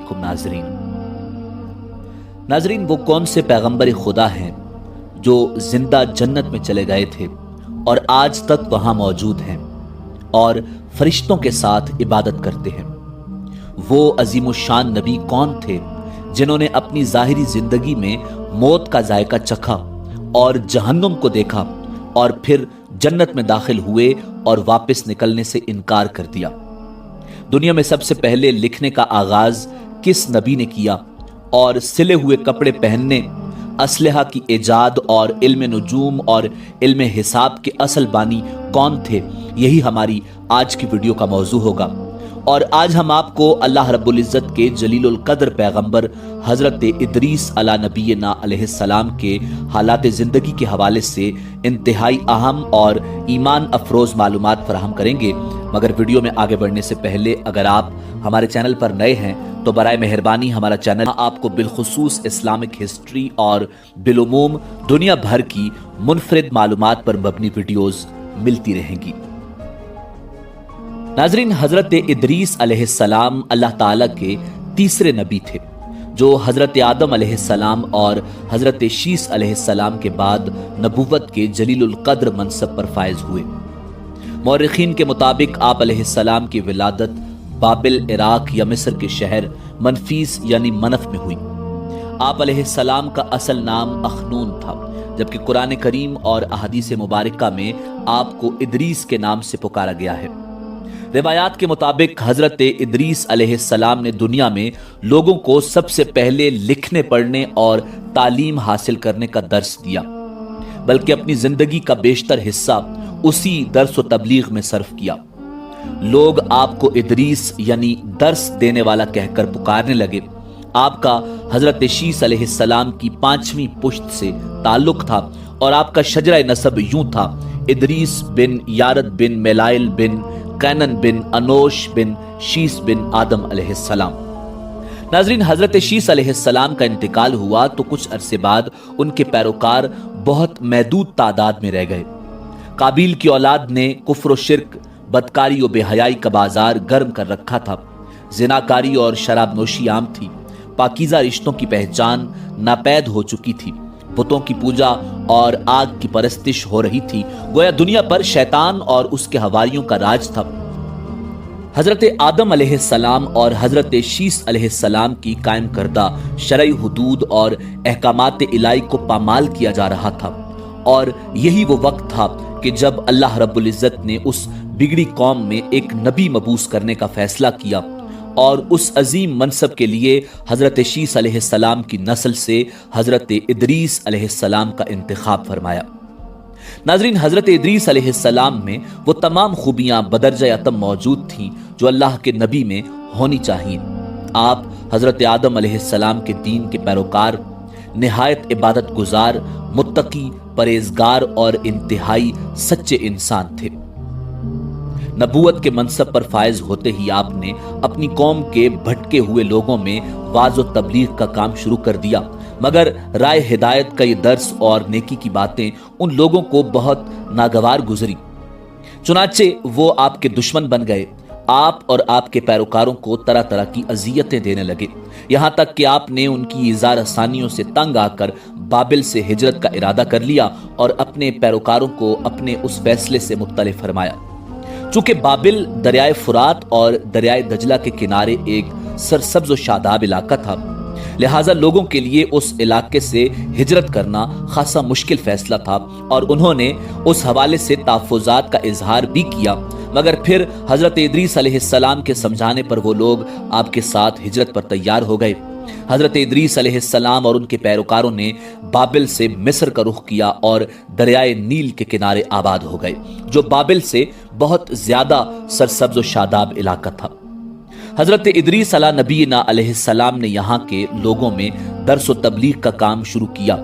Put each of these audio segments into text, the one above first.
अलैकुम नाजरीन, वो कौन से पैगंबर खुदा हैं जो जिंदा जन्नत में चले गए थे और आज तक वहां मौजूद हैं और फरिश्तों के साथ इबादत करते हैं। वो अजीमुशान नबी कौन थे जिन्होंने अपनी जाहिरी जिंदगी में मौत का जायका चखा और जहन्नुम को देखा और फिर जन्नत में दाखिल हुए और वापस निकलने से इनकार कर दिया। दुनिया में सबसे पहले लिखने का आगाज किस नबी ने किया और सिले हुए कपड़े पहनने, असलहा की इजाद और इल्म नुजूम और इल्म हिसाब के असल बानी कौन थे, यही हमारी आज की वीडियो का मौजू होगा। और आज हम आपको अल्लाह रब्बुल इज़्ज़त के जलीलुल कद्र पैगंबर हज़रत इदरीस अला नबीना अलैहिस्सलाम के हालात ज़िंदगी के हवाले से इंतहाई अहम और ईमान अफरोज़ मालूमात फराहम करेंगे। मगर वीडियो में आगे बढ़ने से पहले अगर आप हमारे चैनल पर नए हैं तो बराए मेहरबानी हमारा चैनल आपको बिलखुसूस इस्लामिक हिस्ट्री और बिलुमूम दुनिया भर की मुनफरिद मालूमात पर मबनी वीडियोज़ मिलती रहेंगी। नाजरीन, हजरत इदरीस अलैहिस्सलाम अल्लाह ताला के तीसरे नबी थे जो हजरत आदम अलैहिस्सलाम और हजरत शीस अलैहिस्सलाम के बाद नबूवत के जलीलुल कद्र मनसब पर फायज हुए। मौरखीन के मुताबिक आप अलैहिस्सलाम की विलादत बाबिल इराक या मिस्र के शहर मनफीस यानी मनफ में हुई। आप अलैहिस्सलाम का असल नाम अखनून था, जबकि कुरान करीम और अहादीस मुबारका में आपको इदरीस के नाम से पुकारा गया है। रिवायात के मुताबिक हजरत इदरीस अलैहिस्सलाम ने दुनिया में लोगों को सबसे पहले लिखने पढ़ने और तालीम हासिल करने का दर्स दिया, बल्कि अपनी जिंदगी का बेशतर हिस्सा उसी दर्स व तबलीग में सर्फ किया। लोग आपको इदरीस यानी दर्स देने वाला कहकर पुकारने लगे। आपका हजरत शीस अलैहिस्सलाम की 5वीं पुश्त से ताल्लुक था और आपका शजरा नसब यूं था: इदरीस बिन यारद बिन मेलाइल बिन कैनन बिन अनोश बिन शीस बिन आदम अलैहिस्सलाम। नाजरीन, हजरत शीस अलैहिस्सलाम का इंतकाल हुआ तो कुछ अरसे बाद उनके पैरोकार बहुत महदूद तादाद में रह गए। काबिल की औलाद ने कुफ्र शिर्क, बदकारी और बेहयाई का बाजार गर्म कर रखा था। जिनाकारी और शराब नोशी आम थी। पाकीज़ा रिश्तों की पहचान नापैद हो चुकी थी। बुतों की पूजा और आग की परस्तिश हो रही थी। गोया दुनिया पर शैतान और उसके हवारियों का राज था। हजरत आदम अलैहिस्सलाम और हजरत शीस अलैहिस्सलाम की कायम करदा शरई हुदूद और अहकामात इलाही को पामाल किया जा रहा था। और यही वो वक्त था कि जब अल्लाह रब्बुल इज़्ज़त ने उस बिगड़ी कौम में एक नबी मबूस करने का फैसला किया और उस अजीम मनसब के लिए हजरत शीस अलैहिस्सलाम की नस्ल से हजरत इदरीस अलैहिस्सलाम का इंतखाब फरमाया। नाजरीन, हजरत इदरीस अलैहिस्सलाम में वो तमाम खूबियां बदरजा अतम मौजूद थीं जो अल्लाह के नबी में होनी चाहिए। आप हजरत आदम अलैहिस्सलाम के दीन के पैरोकार, निहायत इबादत गुजार, मुत्तकी, परहेजगार और इंतहाई सच्चे इंसान थे। नबूवत के मनसब पर फायज होते ही आपने अपनी कौम के भटके हुए लोगों में वाज व तबलीग का काम शुरू कर दिया। मगर राय हिदायत का ये दर्स और नेकी की बातें उन लोगों को बहुत नागवार गुजरी। चुनाचे वो आपके दुश्मन बन गए। आप और आपके पैरोकारों को तरह तरह की अजियतें देने लगे, यहाँ तक कि आपने उनकी इज़ार आसानियों से तंग आकर बाबिल से हिजरत का इरादा कर लिया और अपने पैरोकारों को अपने उस फैसले से मुत्तलिफ फरमाया। चूंकि बाबिल दरियाए फुरात और दरियाए दजला के किनारे एक सरसब्ज व शादाब इलाका था, लिहाजा लोगों के लिए उस इलाके से हिजरत करना खासा मुश्किल फैसला था और उन्होंने उस हवाले से तहफ़्फ़ुज़ात का इजहार भी किया। मगर फिर हजरत इदरीस अलैहिस्सलाम के समझाने पर वो लोग आपके साथ हिजरत पर तैयार हो गए। हजरत इदरीस अलैहिस्सलाम और उनके पैरोकारों ने बाबिल से मिस्र का रुख किया और दरियाए नील के किनारे आबाद हो गए, जो बाबिल से बहुत ज्यादा सरसब्ज व शादाब इलाका था। हजरत इदरीस अला नबीना अलैहिस्सलाम ने यहाँ के लोगों में दर्स व तबलीग का काम शुरू किया।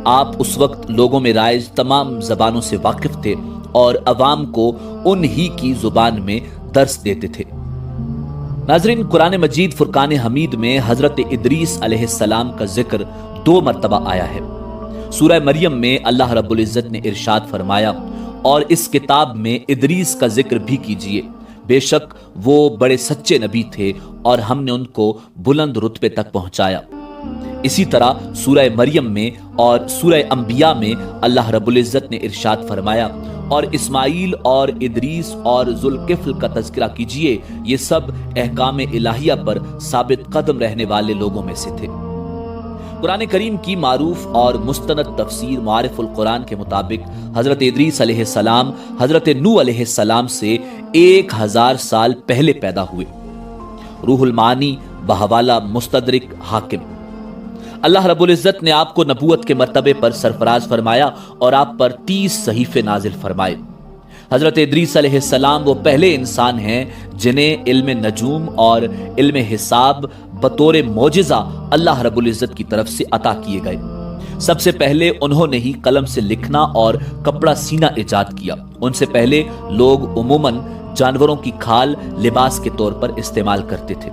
आप उस वक्त लोगों में राइज तमाम जबानों से वाकिफ थे और अवाम को उन ही की जुबान में दर्स देते थे। नाजरीन, कुरान मजीद फुरकान हमीद में हजरत इदरीस अलैहिस्सलाम का जिक्र 2 मरतबा आया है। सूरह मरियम में अल्लाह रब्बुल इज़्ज़त ने इरशाद फरमाया, और इस किताब में इदरीस का जिक्र भी कीजिए, بے شک وہ بڑے سچے نبی تھے اور ہم نے ان کو بلند رتبے تک پہنچایا۔ اسی طرح سورہ مریم میں اور سورہ انبیاء میں اللہ رب العزت نے ارشاد فرمایا، اور اسماعیل اور ادریس اور ذوالکفل کا تذکرہ کیجئے، یہ سب احکام الہیہ پر ثابت قدم رہنے والے لوگوں میں سے تھے۔ قرآن کریم کی معروف اور مستند تفسیر معارف القرآن کے مطابق حضرت ادریس علیہ السلام حضرت نوح علیہ السلام سے 1000 سال پہلے پیدا ہوئے۔ روح المعانی بحوالہ مستدرک حاکم۔ اللہ رب العزت نے آپ کو نبوت کے مرتبے پر سرفراز فرمایا اور آپ پر 30 صحیفے نازل فرمائے۔ حضرت ادریس علیہ السلام وہ پہلے انسان ہیں جنہیں علم نجوم اور علم حساب بطور معجزہ اللہ رب العزت کی طرف سے عطا کیے گئے۔ سب سے پہلے انہوں نے ہی قلم سے لکھنا اور کپڑا سینا ایجاد کیا۔ ان سے پہلے لوگ عموماً جانوروں کی کھال لباس کے طور پر استعمال کرتے تھے۔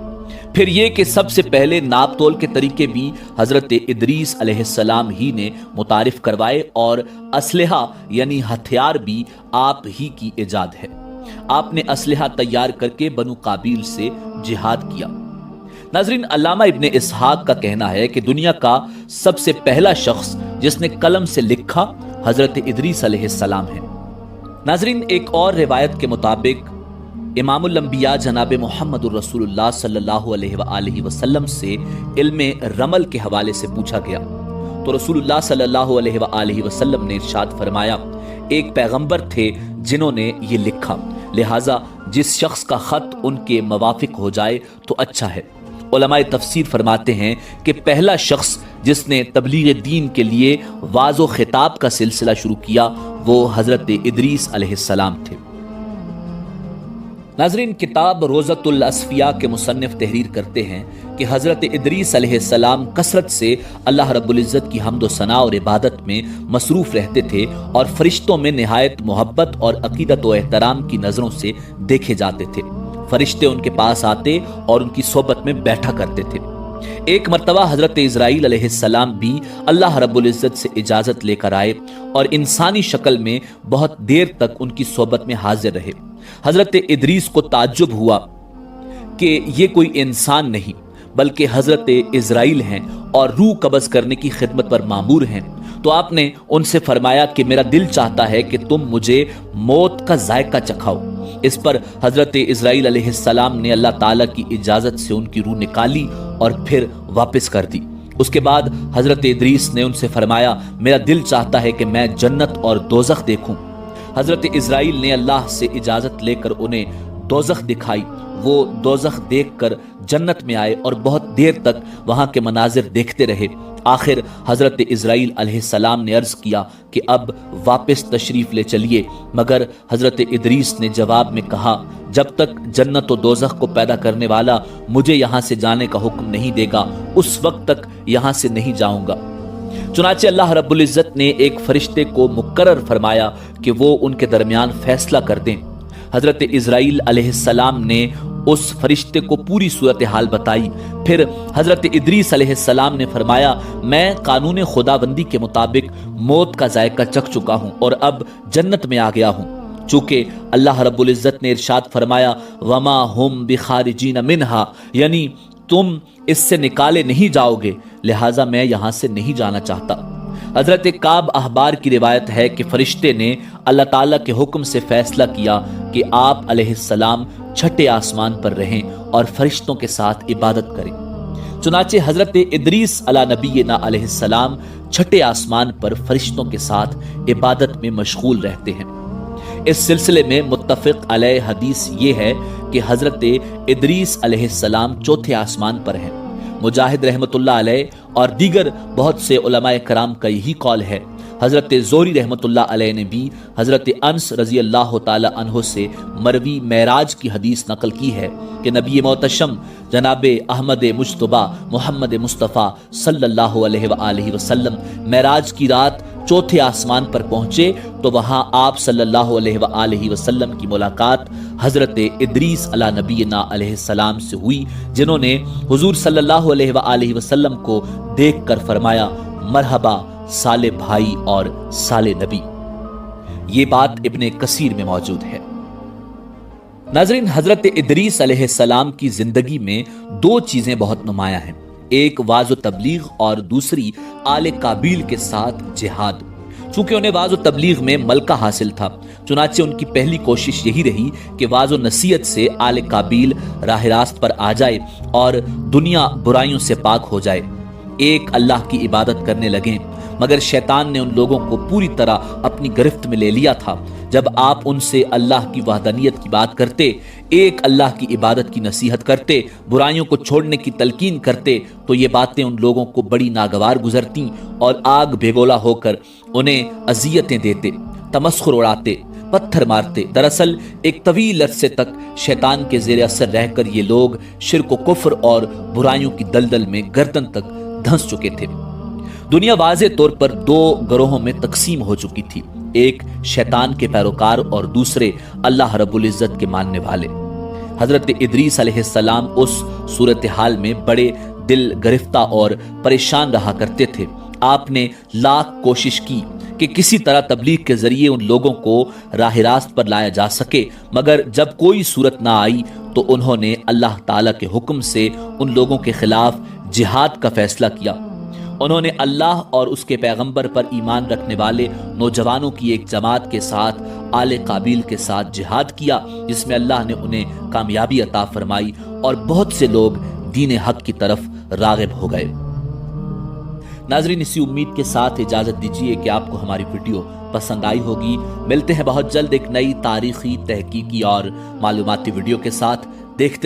پھر یہ کہ سب سے پہلے ناپ تول کے طریقے بھی حضرت ادریس علیہ السلام ہی نے متعارف کروائے اور اسلحہ یعنی ہتھیار بھی آپ ہی کی ایجاد ہے۔ آپ نے اسلحہ تیار کر کے بنو قابیل سے جہاد کیا۔ ناظرین، علامہ ابن اسحاق کا کہنا ہے کہ دنیا کا سب سے پہلا شخص جس نے قلم سے لکھا حضرت ادریس علیہ السلام ہے۔ ناظرین، ایک اور روایت کے مطابق امام الانبیاء جناب محمد الرسول اللہ صلی اللہ علیہ وآلہ وسلم سے علم رمل کے حوالے سے پوچھا گیا تو رسول اللہ صلی اللہ علیہ وآلہ وسلم نے ارشاد فرمایا، ایک پیغمبر تھے جنہوں نے یہ لکھا، لہٰذا جس شخص کا خط ان کے موافق ہو جائے تو اچھا ہے۔ علماء تفسیر فرماتے ہیں کہ پہلا شخص جس نے تبلیغ دین کے لیے واعظ و خطاب کا سلسلہ شروع کیا وہ حضرت ادریس علیہ السلام تھے۔ ناظرین، کتاب روضۃ الاصفیاء کے مصنف تحریر کرتے ہیں کہ حضرت ادریس علیہ السلام کثرت سے اللہ رب العزت کی حمد و ثنا اور عبادت میں مصروف رہتے تھے اور فرشتوں میں نہایت محبت اور عقیدت و احترام کی نظروں سے دیکھے جاتے تھے۔ فرشتے ان کے پاس آتے اور ان کی صحبت میں بیٹھا کرتے تھے۔ ایک مرتبہ حضرت اسرائیل علیہ السلام بھی اللہ رب العزت سے اجازت لے کر آئے اور انسانی شکل میں بہت دیر تک ان کی صحبت میں حاضر رہے۔ حضرت ادریس کو تعجب ہوا کہ یہ کوئی انسان نہیں بلکہ حضرت اسرائیل ہیں اور روح قبض کرنے کی خدمت پر مامور ہیں، تو آپ نے ان سے فرمایا کہ میرا دل چاہتا ہے کہ تم مجھے موت کا ذائقہ چکھاؤ۔ اس پر حضرت اسرائیل علیہ السلام نے اللہ تعالیٰ کی اجازت سے ان کی روح نکالی اور پھر واپس کر دی۔ اس کے بعد حضرت ادریس نے ان سے فرمایا، میرا دل چاہتا ہے کہ میں جنت اور دوزخ دیکھوں۔ حضرت اسرائیل نے اللہ سے اجازت لے کر انہیں دوزخ دکھائی۔ وہ دوزخ دیکھ کر جنت میں آئے اور بہت دیر تک وہاں کے مناظر دیکھتے رہے۔ آخر حضرت اسرائیل علیہ السلام نے عرض کیا کہ اب واپس تشریف لے چلیے، مگر حضرت ادریس نے جواب میں کہا، جب تک جنت و دوزخ کو پیدا کرنے والا مجھے یہاں سے جانے کا حکم نہیں دے گا اس وقت تک یہاں سے نہیں جاؤں گا۔ چنانچہ اللہ رب العزت نے ایک فرشتے کو مقرر فرمایا کہ وہ ان کے درمیان فیصلہ کر دیں۔ حضرت اسرائیل علیہ السلام نے اس فرشتے کو پوری صورتحال بتائی۔ پھر حضرت ادریس علیہ السلام نے فرمایا، میں قانون خداوندی کے مطابق موت کا ذائقہ چکھ چکا ہوں اور اب جنت میں آ گیا ہوں۔ چونکہ اللہ رب العزت نے ارشاد فرمایا، وما ہم بخارجین منہا، یعنی تم اس سے نکالے نہیں جاؤ گے، لہٰذا میں یہاں سے نہیں جانا چاہتا۔ حضرت کعب احبار کی روایت ہے کہ فرشتے نے اللہ تعالیٰ کے حکم سے فیصلہ کیا کہ آپ علیہ السلام چھٹے آسمان پر رہیں اور فرشتوں کے ساتھ عبادت کریں۔ چنانچہ حضرت ادریس علی نبینا علیہ السلام چھٹے آسمان پر فرشتوں کے ساتھ عبادت میں مشغول رہتے ہیں۔ اس سلسلے میں متفق علیہ حدیث یہ ہے کہ حضرت ادریس علیہ السلام چوتھے آسمان پر ہیں۔ مجاہد رحمت اللہ علیہ اور دیگر بہت سے علماء کرام کا یہی قول ہے۔ حضرت زہری رحمت اللہ علیہ نے بھی حضرت انس رضی اللہ تعالی عنہ سے مروی معراج کی حدیث نقل کی ہے کہ نبی محتشم جناب احمد مجتبیٰ محمد مصطفیٰ صلی اللہ علیہ وآلہ وسلم معراج کی رات چوتھے آسمان پر پہنچے تو وہاں آپ صلی اللہ علیہ وآلہ وسلم کی ملاقات حضرت ادریس علی نبینا علیہ السلام سے ہوئی، جنہوں نے حضور صلی اللہ علیہ وآلہ وسلم کو دیکھ کر فرمایا، مرحبا سالے بھائی اور سالے نبی۔ یہ بات ابن کثیر میں موجود ہے۔ नाज़रीन, हजरत इदरीस अलैहिस्सलाम की जिंदगी में दो चीजें बहुत नुमायां हैं, एक वाज़ो तबलीग और दूसरी आले काबिल के साथ जिहाद। चूंकि उन्हें वाज़ो तबलीग में मलका हासिल था, चुनाचे उनकी पहली कोशिश यही रही कि वाज़ो नसीहत से आले काबिल राह रास्त पर आ जाए और दुनिया बुराइयों से पाक हो जाए। एक अल्लाह की इबादत करने लगे, मगर शैतान ने उन लोगों को पूरी तरह अपनी गिरफ्त में ले लिया था। जब आप उनसे अल्लाह की वहदानियत की बात करते, एक अल्लाह की इबादत की नसीहत करते, बुराइयों को छोड़ने की तलकीन करते, तो ये बातें उन लोगों को बड़ी नागवार गुजरती और आग बेगोला होकर उन्हें अजियतें देते, तमस्खुर उड़ाते, पत्थर मारते। दरअसल एक तवील अरसे तक शैतान के जेर असर रहकर ये लोग शिर्क व कुफ्र और बुराइयों की दलदल में गर्दन तक धंस चुके थे। दुनिया वाज़े तौर पर दो गिरोहों में तकसीम हो चुकी थी, एक शैतान के पैरोकार और दूसरे अल्लाह रब्बुल इज्जत के मानने वाले। हजरत इदरीस अलैहिस्सलाम उस सूरत हाल में बड़े दिल गिरफ्ता और परेशान रहा करते थे। आपने लाख कोशिश की कि किसी तरह तबलीग के जरिए उन लोगों को राह रास्त पर लाया जा सके, मगर जब कोई सूरत ना आई तो उन्होंने अल्लाह ताला के हुक्म से उन लोगों के खिलाफ जिहाद का फैसला किया। उन्होंने अल्लाह और उसके पैगंबर पर ईमान रखने वाले नौजवानों की एक जमात के साथ आले काबिल के साथ जिहाद किया, जिसमें अल्लाह ने उन्हें कामयाबी अता फरमाई और बहुत से लोग दीन हक की तरफ रागिब हो गए। नाजरीन, इसी उम्मीद के साथ इजाजत दीजिए कि आपको हमारी वीडियो पसंद आई होगी। मिलते हैं बहुत जल्द एक नई तारीखी, तहकीकी और मालूमाती वीडियो के साथ। देखते